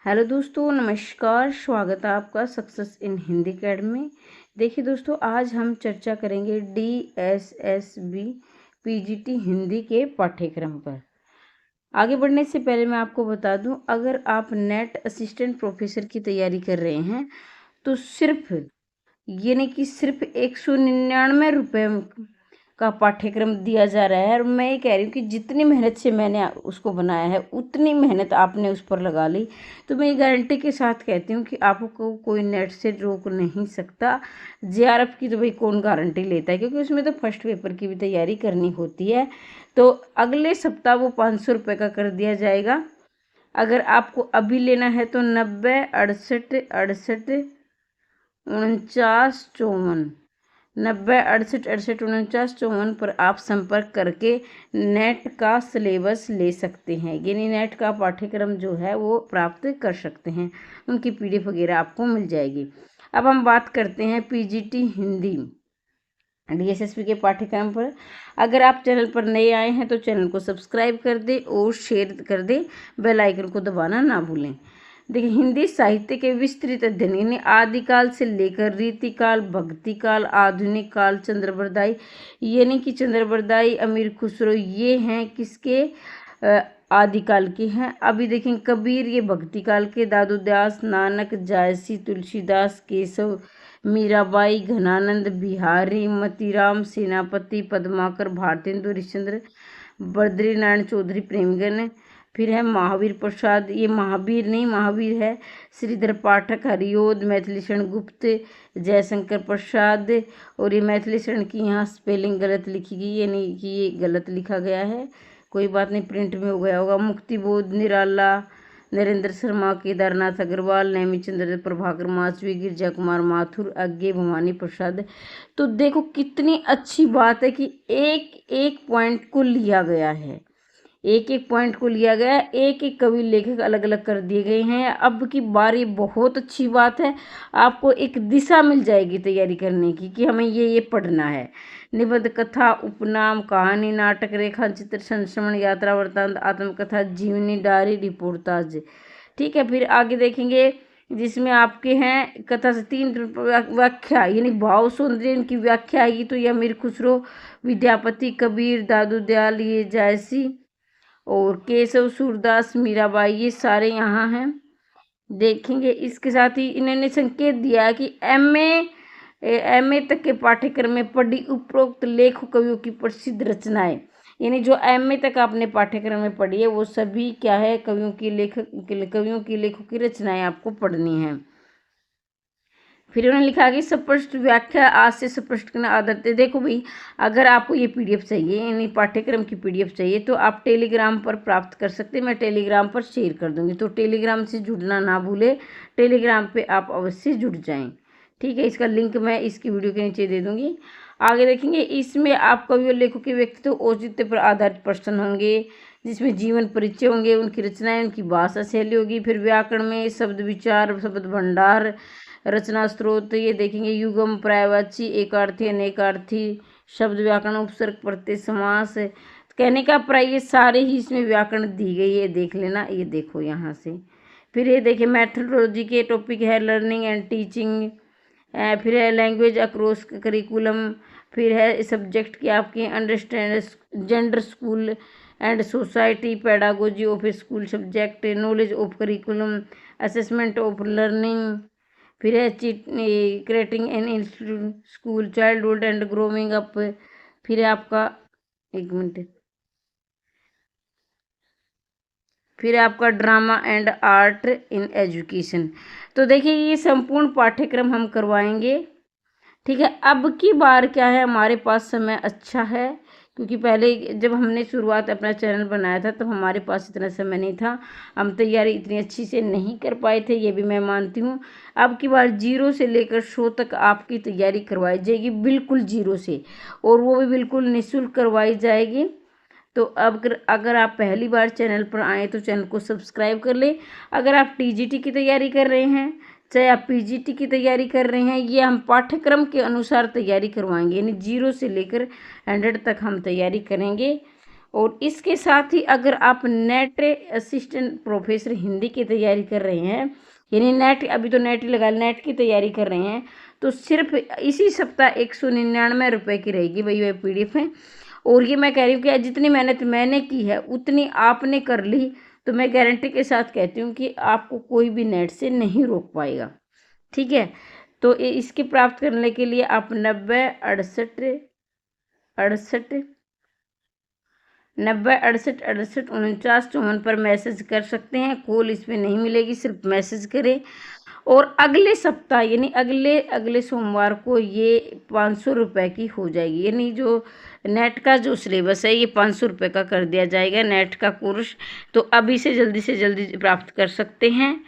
Hello दोस्तों, नमस्कार। स्वागत है आपका सक्सेस इन हिंदी अकेडमी। देखिए दोस्तों, आज हम चर्चा करेंगे DSSB PGT हिंदी के पाठ्यक्रम पर। आगे बढ़ने से पहले मैं आपको बता दूं, अगर आप नेट असिस्टेंट प्रोफेसर की तैयारी कर रहे हैं तो सिर्फ 199 रुपये का पाठ्यक्रम दिया जा रहा है। और मैं ये कह रही हूँ कि जितनी मेहनत से मैंने उसको बनाया है उतनी मेहनत आपने उस पर लगा ली, तो मैं ये गारंटी के साथ कहती हूँ कि आपको कोई नेट से रोक नहीं सकता। JRF की तो भाई कौन गारंटी लेता है, क्योंकि उसमें तो फर्स्ट पेपर की भी तैयारी करनी होती है। तो अगले सप्ताह वो 500 रुपये का कर दिया जाएगा। अगर आपको अभी लेना है तो 90 68 68 49 54 90 68 68 49 54 पर आप संपर्क करके नेट का सिलेबस ले सकते हैं, यानी नेट का पाठ्यक्रम जो है वो प्राप्त कर सकते हैं। उनकी PDF वगैरह आपको मिल जाएगी। अब हम बात करते हैं PGT हिंदी DSSB के पाठ्यक्रम पर। अगर आप चैनल पर नए आए हैं तो चैनल को सब्सक्राइब कर दें और शेयर कर दें, बेल आइकन को दबाना ना भूलें। देखिए, हिंदी साहित्य के विस्तृत अध्ययन यानी आदिकाल से लेकर रीतिकाल, भक्तिकाल, आधुनिक काल, चंद्रबरदाई यानी कि चंद्रबरदाई, अमीर खुसरो, ये हैं किसके आदिकाल के हैं। अभी देखें, कबीर ये भक्तिकाल के, दादू दास, नानक, जायसी, तुलसीदास, केशव, मीराबाई, घनानंद, बिहारी, मतीराम, सेनापति, पद्माकर, भारतेंदु हरिश्चंद्र, बद्रीनारायण चौधरी, प्रेमगन। फिर है महावीर प्रसाद, ये महावीर नहीं महावीर है, श्रीधर पाठक, हरिओद, मैथिलीशरण गुप्त, जयशंकर प्रसाद। और ये मैथिलीशरण की यहाँ स्पेलिंग गलत लिखी गई, यानी कि ये गलत लिखा गया है, कोई बात नहीं, प्रिंट में हो गया होगा। मुक्तिबोध, निराला, नरेंद्र शर्मा, केदारनाथ अग्रवाल, नेमीचंद्र, प्रभाकर माचवी, गिरजा कुमार माथुर, अज्ञे भवानी प्रसाद। तो देखो कितनी अच्छी बात है कि एक एक पॉइंट को लिया गया है, एक एक पॉइंट को लिया गया, एक एक कवि लेखक अलग अलग कर दिए गए हैं। अब की बारी बहुत अच्छी बात है, आपको एक दिशा मिल जाएगी तैयारी करने की कि हमें ये पढ़ना है। निबंध, कथा, उपनाम, कहानी, नाटक, रेखाचित्र, संस्मरण, यात्रा वृत्तांत, आत्मकथा, जीवनी, डायरी, रिपोर्टाज। ठीक है, फिर आगे देखेंगे जिसमें आपके हैं कथा से 3 व्याख्या यानी भाव सौंदर्य इनकी व्याख्या आएगी। तो ये अमीर खुसरो, विद्यापति, कबीर, दादू दयाल, ये जायसी और केशव, सूरदास, मीराबाई, ये सारे यहाँ हैं। देखेंगे इसके साथ ही इन्होंने संकेत दिया कि MA तक के पाठ्यक्रम में पढ़ी उपरोक्त लेखक कवियों की प्रसिद्ध रचनाएं, यानी जो MA तक आपने पाठ्यक्रम में पढ़ी है वो सभी क्या है, कवियों की लेखकों की रचनाएं आपको पढ़नी है। फिर उन्होंने लिखा कि स्पष्ट व्याख्या आज से स्पष्ट करना आदत है। देखो भाई, अगर आपको ये PDF चाहिए, यानी पाठ्यक्रम की PDF चाहिए, तो आप टेलीग्राम पर प्राप्त कर सकते हैं। मैं टेलीग्राम पर शेयर कर दूंगी, तो टेलीग्राम से जुड़ना ना भूले, टेलीग्राम पे आप अवश्य जुड़ जाएं। ठीक है, इसका लिंक मैं इसकी वीडियो के नीचे दे दूंगी। आगे देखेंगे, इसमें आप कवियों लेखकों के व्यक्तित्व औचित्य पर आधारित प्रश्न होंगे, जिसमें जीवन परिचय होंगे, उनकी रचनाएं, उनकी भाषा शैली होगी। फिर व्याकरण में शब्द विचार, शब्द भंडार, रचना स्रोत, ये देखेंगे युगम, पर्यायवाची, एकार्थी, अनेकार्थी, शब्द व्याकरण, उपसर्ग, प्रत्यय, समास, कहने का प्राय, ये सारे ही इसमें व्याकरण दी गई है, देख लेना, ये देखो यहाँ से। फिर ये देखिए मेथोडोलॉजी के टॉपिक है लर्निंग एंड टीचिंग, फिर है लैंग्वेज अक्रॉस करिकुलम, फिर है सब्जेक्ट की आपके understand gender, school and society, pedagogy of school subject, knowledge of curriculum, assessment of learning. फिर है creating an institute school, childhood and growing up. फिर है आपका, एक मिनट, फिर आपका drama and art in education. तो देखिए, ये संपूर्ण पाठ्यक्रम हम करवाएंगे। ठीक है, अब की बार क्या है, हमारे पास समय अच्छा है, क्योंकि पहले जब हमने शुरुआत अपना चैनल बनाया था तब हमारे पास इतना समय नहीं था, हम तैयारी इतनी अच्छी से नहीं कर पाए थे, ये भी मैं मानती हूँ। अब की बार 0 से लेकर 100 तक आपकी तैयारी करवाई जाएगी, बिल्कुल 0 से, और वो भी बिल्कुल निःशुल्क करवाई जाएगी। तो अब अगर आप पहली बार चैनल पर आए तो चैनल को सब्सक्राइब कर लें। अगर आप TGT की तैयारी कर रहे हैं, चाहे आप PGT की तैयारी कर रहे हैं, ये हम पाठ्यक्रम के अनुसार तैयारी करवाएंगे, यानी 0 से लेकर 100 तक हम तैयारी करेंगे। और इसके साथ ही अगर आप नेट असिस्टेंट प्रोफेसर हिंदी की तैयारी कर रहे हैं, यानी नेट, अभी तो नेट ही लगा, नेट की तैयारी कर रहे हैं, तो सिर्फ इसी सप्ताह 199 रुपये की रहेगी भाई ये PDF है। और ये मैं कह रही हूँ कि जितनी मेहनत मैंने की है उतनी आपने कर ली, तो मैं गारंटी के साथ कहती हूँ कि आपको कोई भी नेट से नहीं रोक पाएगा। ठीक है, तो इसके प्राप्त करने के लिए आप 90 68 68 69 पर मैसेज कर सकते हैं। कॉल इसमें नहीं मिलेगी, सिर्फ मैसेज करें। और अगले सप्ताह यानी अगले सोमवार को ये 500 रुपये की हो जाएगी, यानी जो नेट का जो सिलेबस है ये 500 रुपये का कर दिया जाएगा नेट का कोर्स। तो अभी से जल्दी प्राप्त कर सकते हैं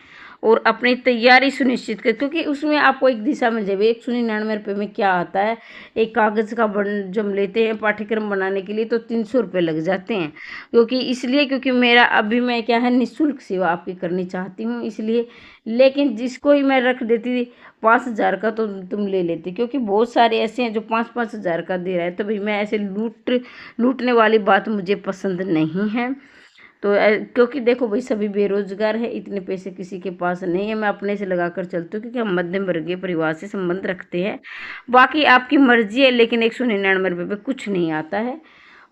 और अपनी तैयारी सुनिश्चित कर, क्योंकि उसमें आपको एक दिशा मिल जाएगी। 199 रुपये में क्या आता है, एक कागज़ का जब लेते हैं पाठ्यक्रम बनाने के लिए तो 300 रुपये लग जाते हैं। क्योंकि मेरा अभी मैं क्या है निःशुल्क सेवा आपकी करनी चाहती हूँ इसलिए। लेकिन जिसको ही मैं रख देती 5,000 का तो तुम ले लेते, क्योंकि बहुत सारे ऐसे हैं जो 5-5 हज़ार का दे रहे हैं। तो भाई मैं ऐसे लूटने वाली बात मुझे पसंद नहीं है। तो क्योंकि देखो भाई सभी बेरोजगार है, इतने पैसे किसी के पास नहीं है। मैं अपने से लगा कर चलती हूँ क्योंकि हम मध्यम वर्गीय परिवार से संबंध रखते हैं। बाकी आपकी मर्जी है, लेकिन 199 रुपये पे कुछ नहीं आता है।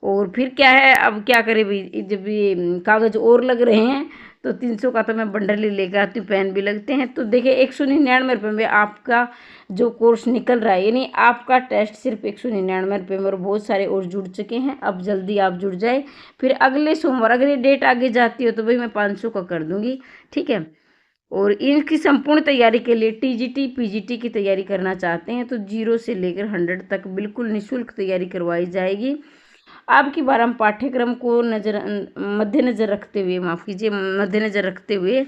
और फिर क्या है, अब क्या करें भाई, जब ये कागज़ और लग रहे हैं तो 300 का तो मैं बंडल ही लेकर आती हूँ, पेन भी लगते हैं। तो देखिए 199 रुपये में आपका जो कोर्स निकल रहा है, यानी आपका टेस्ट सिर्फ 199 रुपये में, और बहुत सारे और जुड़ चुके हैं। अब जल्दी आप जुड़ जाए। फिर अगले सोमवार अगर ये डेट आगे जाती हो तो भाई मैं 500 का कर दूँगी। ठीक है, और इनकी संपूर्ण तैयारी के लिए TGT PGT की तैयारी करना चाहते हैं तो 0 से लेकर 100 तक बिल्कुल निःशुल्क तैयारी करवाई जाएगी। अब की बार हम पाठ्यक्रम को मद्देनज़र रखते हुए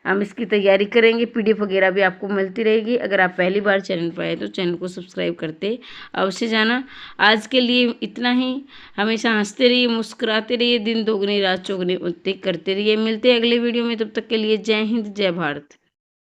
हम इसकी तैयारी करेंगे। PDF वगैरह भी आपको मिलती रहेगी। अगर आप पहली बार चैनल पर आए तो चैनल को सब्सक्राइब करते अवश्य जाना। आज के लिए इतना ही। हमेशा हंसते रहिए, मुस्कुराते रहिए, दिन दोगुनी रात चौगुनी करते रहिए। मिलते हैं अगले वीडियो में, तब तक के लिए जय हिंद जय भारत।